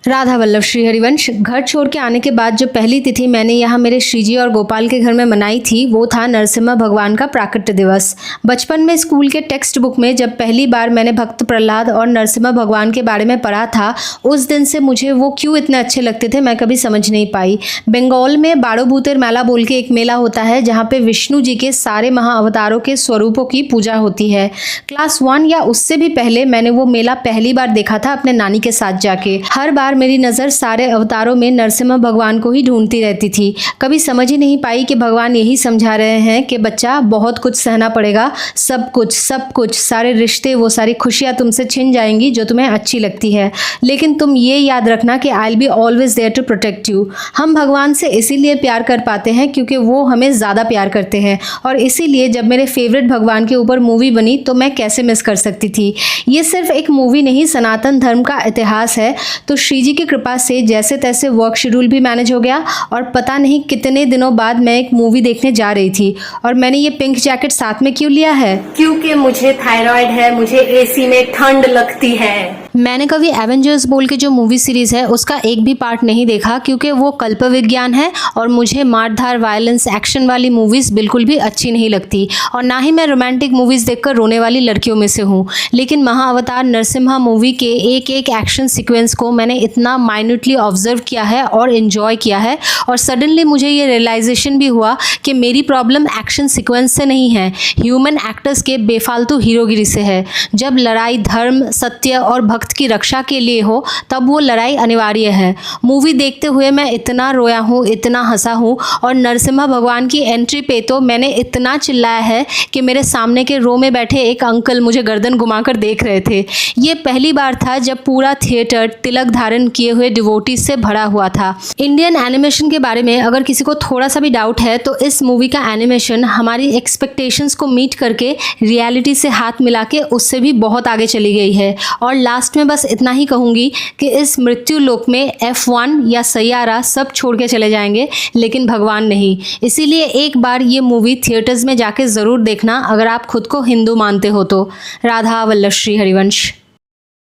राधा वल्लभ श्री हरिवंश। घर छोड़ के आने के बाद जो पहली तिथि मैंने यहाँ मेरे श्रीजी और गोपाल के घर में मनाई थी वो था नरसिम्हा भगवान का प्राकट्य दिवस। बचपन में स्कूल के टेक्स्ट बुक में जब पहली बार मैंने भक्त प्रहलाद और नरसिम्हा भगवान के बारे में पढ़ा था, उस दिन से मुझे वो क्यों इतने अच्छे लगते थे मैं कभी समझ नहीं पाई। बंगाल में बाड़ोभूतेर मेला बोल के एक मेला होता है जहाँ पे विष्णु जी के सारे महाअवतारों के स्वरूपों की पूजा होती है। क्लास 1 या उससे भी पहले मैंने वो मेला पहली बार देखा था अपने नानी के साथ जाके। हर बार मेरी नज़र सारे अवतारों में नरसिम्हा भगवान को ही ढूंढती रहती थी। कभी समझ ही नहीं पाई कि भगवान यही समझा रहे हैं कि बच्चा बहुत कुछ सहना पड़ेगा, सब कुछ सारे रिश्ते, वो सारी खुशियाँ तुमसे छिन जाएंगी जो तुम्हें अच्छी लगती है, लेकिन तुम ये याद रखना कि I will be always there to protect you. हम भगवान से इसीलिए प्यार कर पाते हैं क्योंकि वो हमें ज़्यादा प्यार करते हैं, और इसीलिए जब मेरे फेवरेट भगवान के ऊपर मूवी बनी तो मैं कैसे मिस कर सकती थी। ये सिर्फ एक मूवी नहीं, सनातन धर्म का इतिहास है। तो श्रीजी की कृपा से जैसे तैसे वर्क शेड्यूल भी मैनेज हो गया, और पता नहीं कितने दिनों बाद मैं एक मूवी देखने जा रही थी। और मैंने ये पिंक जैकेट साथ में क्यों लिया है? क्योंकि मुझे थायराइड है, मुझे एसी में ठंड लगती है। मैंने कभी एवेंजर्स बोल के जो मूवी सीरीज़ है उसका एक भी पार्ट नहीं देखा क्योंकि वो कल्प विज्ञान है, और मुझे मारधार, वायलेंस, एक्शन वाली मूवीज़ बिल्कुल भी अच्छी नहीं लगती, और ना ही मैं रोमांटिक मूवीज़ देखकर रोने वाली लड़कियों में से हूँ। लेकिन महाअवतार नरसिम्हा मूवी के एक एक एक्शन सीक्वेंस को मैंने इतना माइन्यूटली ऑब्जर्व किया है और इन्जॉय किया है, और सडनली मुझे ये रियलाइजेशन भी हुआ कि मेरी प्रॉब्लम एक्शन सीक्वेंस से नहीं है, ह्यूमन एक्टर्स के बेफालतू हीरोगिरी से है। जब लड़ाई धर्म, सत्य और भक्त की रक्षा के लिए हो तब वो लड़ाई अनिवार्य है। मूवी देखते हुए मैं इतना रोया हूँ, इतना हंसा हूँ, और नरसिम्हा भगवान की एंट्री पे तो मैंने इतना चिल्लाया है कि मेरे सामने के रो में बैठे एक अंकल मुझे गर्दन घुमाकर देख रहे थे। ये पहली बार था जब पूरा थिएटर तिलक धारण किए हुए डिवोटीज से भरा हुआ था। इंडियन एनिमेशन के बारे में अगर किसी को थोड़ा सा भी डाउट है तो इस मूवी का एनिमेशन हमारी एक्सपेक्टेशंस को मीट करके रियलिटी से हाथ मिला के उससे भी बहुत आगे चली गई है। और लास्ट में बस इतना ही कहूँगी कि इस मृत्यु लोक में F1 या सैयारा सब छोड़ के चले जाएंगे, लेकिन भगवान नहीं। इसीलिए एक बार ये मूवी थिएटर्स में जाके ज़रूर देखना अगर आप खुद को हिंदू मानते हो तो। राधा वल्लभ श्री हरिवंश।